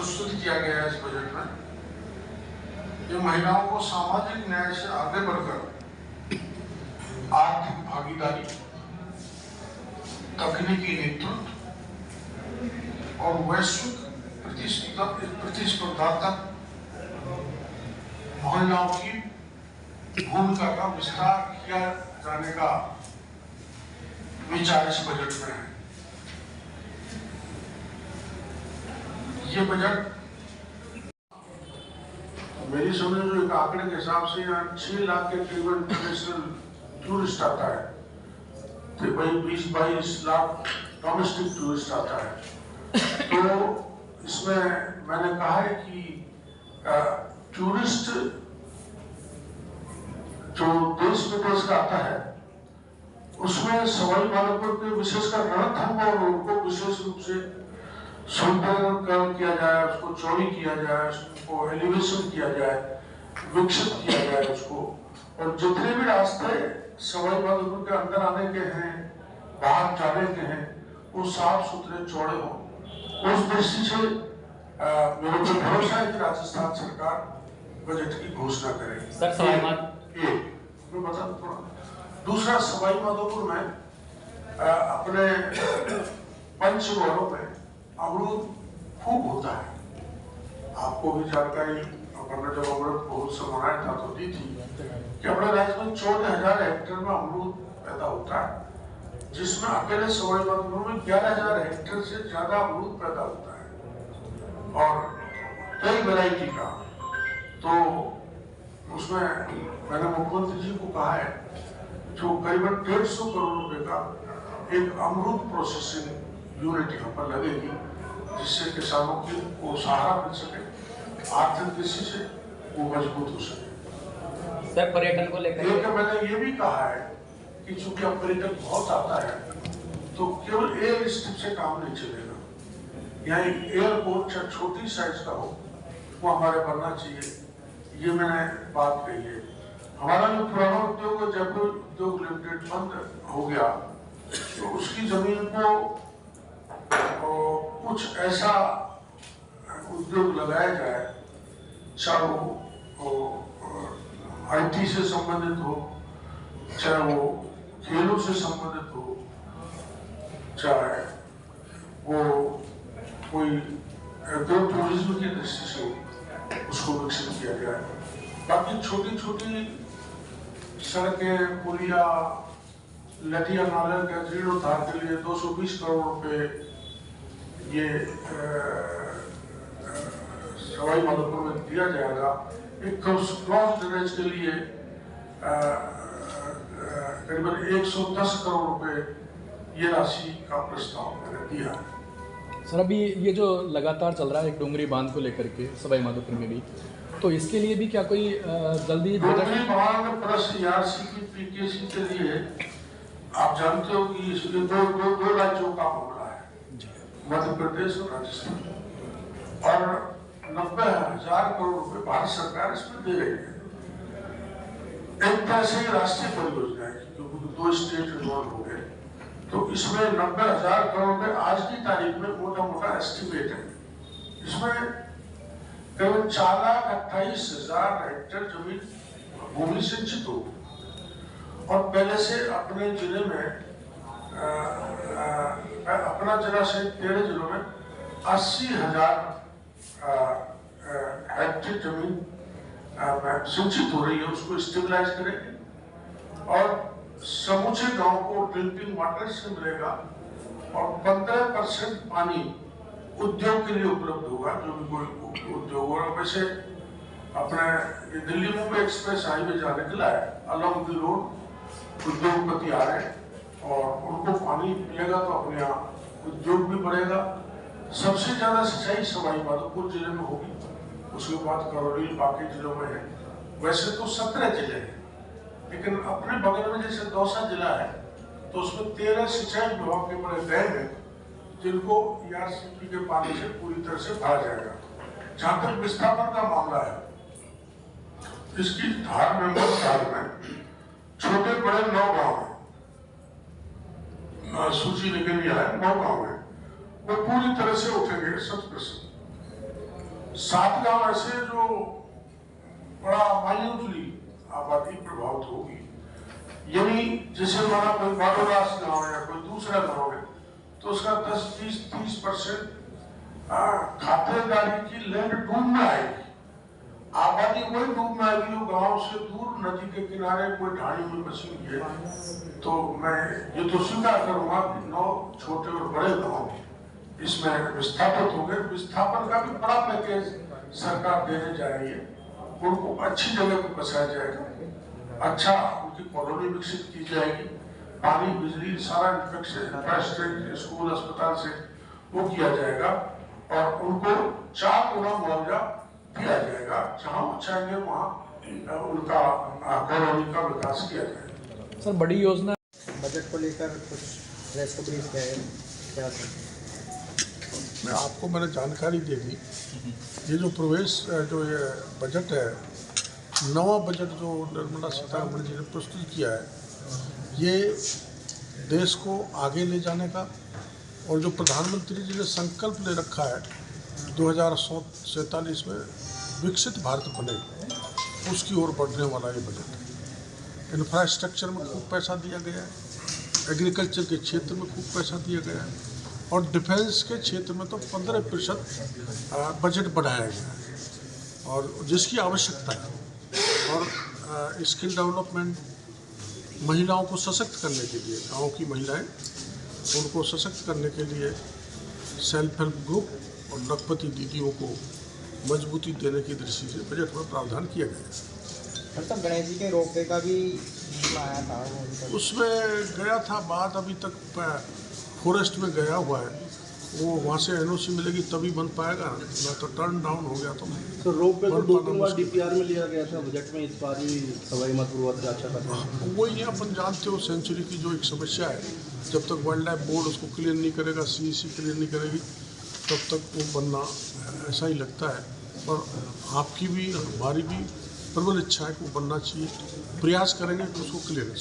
प्रस्तुत किया गया है इस बजट में, ये महिलाओं को सामाजिक न्याय से आगे बढ़कर आर्थिक भागीदारी, तकनीकी नेतृत्व और वैश्विक प्रतिस्पर्धात्मक महिलाओं की भूमिका का विस्तार किया जाने का विचार इस बजट में है। ये बजट मेरी समझ में एक आंकड़े के हिसाब से यहाँ 6 लाख के करीब इंटरनेशनल टूरिस्ट आता है, तो भाई 20-22 लाख डोमेस्टिक टूरिस्ट आता है। तो इसमें मैंने कहा है कि टूरिस्ट जो देश विदेश का आता है उसमें सवाई माधोपुर के विशेषकर रणथंभ और उनको विशेष रूप से सौंदर्यकरण किया जाए, उसको चौड़ी किया जाए, उसको एलिवेशन किया जाए, विकसित किया जाए उसको, और जितने भी रास्ते सवाई माधोपुर के अंदर आने के हैं, बाहर जाने के हैं, वो साफ सुथरे चौड़े हों। उस दृष्टि से मेरे को भरोसा है कि राजस्थान सरकार बजट की घोषणा करेगी। मैं बता दूं, दूसरा सवाई माधोपुर में अपने पंचमढ़ों में अमरूद खूब होता है। आपको भी जानकारी अपने जब अमृत महोत्सव मनाया था तो दी थी कि अपने राज्य में 14,000 हेक्टेयर में अमरूद पैदा होता है, जिसमें अकेले सवाई माधोपुर में 11,000 हेक्टेयर से ज्यादा अमरूद पैदा होता है और कई वैरायटी का। तो उसमें मैंने मुख्यमंत्री जी को कहा है जो करीबन 150 करोड़ रुपए का एक अमरूद प्रोसेसिंग यूनिट यहाँ पर लगेगी, जिससे किसानों को सहारा मिल सके, आर्थिक दृष्टि से वो मजबूत हो सके। सर, पर्यटन को लेकर मैंने ये भी कहा है कि चूंकि अब पर्यटन बहुत आता है तो केवल एयर स्ट्रिप से काम नहीं चलेगा। यहाँ एयरपोर्ट चाहे छोटी साइज का हो वो हमारे बनना चाहिए, ये मैंने बात कही है। हमारा जो पुराना उद्योग जयपुर उद्योग लिमिटेड बंद हो गया तो उसकी जमीन को कुछ ऐसा उद्योग लगाया जाए, चाहे वो IT से संबंधित हो, चाहे वो खेलों से संबंधित हो, चाहे वो कोई टूरिज्म की दृष्टि से उसको विकसित किया जाए। बाकी छोटी छोटी सड़कें, पुलिया, नदियां, नाले के जीर्णोद्धार के लिए 220 करोड़ रुपए ये सवाई माधोपुर में दिया जाएगा। एक क्रॉस ड्रेनेज के लिए करीबन 110 करोड़ रुपए ये राशि का प्रस्ताव मैंने दिया है। सर, अभी ये जो लगातार चल रहा है एक डोंगरी बांध को लेकर के सवाई माधोपुर में भी, तो इसके लिए भी क्या कोई जल्दी डोंगरी बांध प्लस ERC की PKC के लिए आप जानते हो कि इसलिए दो राज्यों का मामला है, मध्य प्रदेश और राजस्थान, और 90,000 करोड़ रुपए भारत सरकार इसमें दे रही है। एक तरह से राष्ट्रीय परियोजना है क्योंकि 2 स्टेट इन्वॉल्व हो गए, तो इसमें 90,000 करोड़ रुपए आज की तारीख में मोटा मोटा एस्टिमेट है। इसमें करीब 4,28,000 हेक्टेयर जमीन भूमि सिंचित हो, और पहले से अपने जिले में अपना जिला से 13 जिलों में 80,000 हेक्टेयर जमीन सिंचित हो रही है, उसको स्टेबलाइज करेंगे और समूचे गांव को ड्रिंकिंग वाटर से मिलेगा और 15% पानी उद्योग के लिए उपलब्ध होगा, जो भी कोई उद्योग। और वैसे अपने दिल्ली मुंबई एक्सप्रेस हाईवे जाने के लिए अलॉन्ग द रोड उद्योगपति आ रहे हैं और उनको पानी मिलेगा तो अपने यहाँ उद्योग भी बढ़ेगा। सबसे ज्यादा सिंचाई सवाई माधोपुर जिले में होगी, उसके बाद करौली, बाकी जिलों में है। वैसे तो 17 जिले हैं, लेकिन अपने बगल में जैसे दौसा जिला है तो उसमें 13 सिंचाई विभाग के बड़े डैम है जिनको ERCP के पानी से पूरी तरह से भरा जाएगा। जहां तक विस्थापन का मामला है, इसकी धार में छोटे बड़े 9 गांव है, सूची निकली है, 9 गांव है, वो पूरी तरह से उठेंगे 100%। 7 गांव ऐसे जो बड़ा माइन्यूटली आबादी प्रभावित होगी, यानी जैसे हमारा कोई बाडोरास गांव है या कोई दूसरा गांव है, तो उसका 10-20-30% खातेदारी की लैंड डूब में आएगी। आबादी वही डूब में आएगी जो गांव से दूर नदी के किनारे कोई ढाणी में बसी हुई है। तो मैं ये तो स्वीकार करूंगा कि 9 छोटे और बड़े गांव इसमें विस्थापित हो गए। विस्थापन का भी बड़ा पैकेज सरकार देने जा रही है, उनको अच्छी जगह पर बसाया जाएगा, अच्छा उनकी कॉलोनी विकसित की जाएगी, पानी बिजली सारा इंफ्रास्ट्रक्चर स्कूल अस्पताल से वो किया जाएगा और उनको 4 गुना मुआवजा दिया जाएगा। जहाँ वो चाहेंगे वहाँ उनका कॉलोनी का विकास किया जाएगा। सर बड़ी योजना बजट को लेकर कुछ प्रेस को ब्रीफ है क्या सर? मैं आपको मैंने जानकारी दे दी। ये जो प्रवेश जो ये बजट है, नवा बजट जो निर्मला सीतारमण जी ने प्रस्तुत किया है, ये देश को आगे ले जाने का और जो प्रधानमंत्री जी ने संकल्प ले रखा है 2047 में विकसित भारत बने, उसकी ओर बढ़ने वाला ये बजट है। इंफ्रास्ट्रक्चर में खूब पैसा दिया गया है, एग्रीकल्चर के क्षेत्र में खूब पैसा दिया गया है और डिफेंस के क्षेत्र में तो 15% बजट बढ़ाया गया है और जिसकी आवश्यकता है। और स्किल डेवलपमेंट, महिलाओं को सशक्त करने के लिए, गाँव की महिलाएं उनको सशक्त करने के लिए सेल्फ हेल्प ग्रुप और लखपति दीदियों को मजबूती देने की दृष्टि से बजट में प्रावधान किया गया है। सर गणेश जी के रोपवे का भी आया था, उसमें गया था, बात अभी तक फॉरेस्ट में गया हुआ है, वो वहाँ से एनओसी मिलेगी तभी बन पाएगा, ना तो टर्न डाउन हो गया तो रोपवे को 2-3 बार डीपीआर में लिया गया था बजट में, इस बार भी सवाई माधोपुर अच्छा था। वही अपन जानते हो सेंचुरी की जो एक समस्या है, जब तक वाइल्ड लाइफ बोर्ड उसको क्लियर नहीं करेगा, सीईसी क्लियर नहीं करेगी, तब तक वो बनना ऐसा ही लगता है। और आपकी भी हमारी भी प्रबल इच्छा है कि वो बनना चाहिए, प्रयास करेंगे कि उसको क्लियर हो।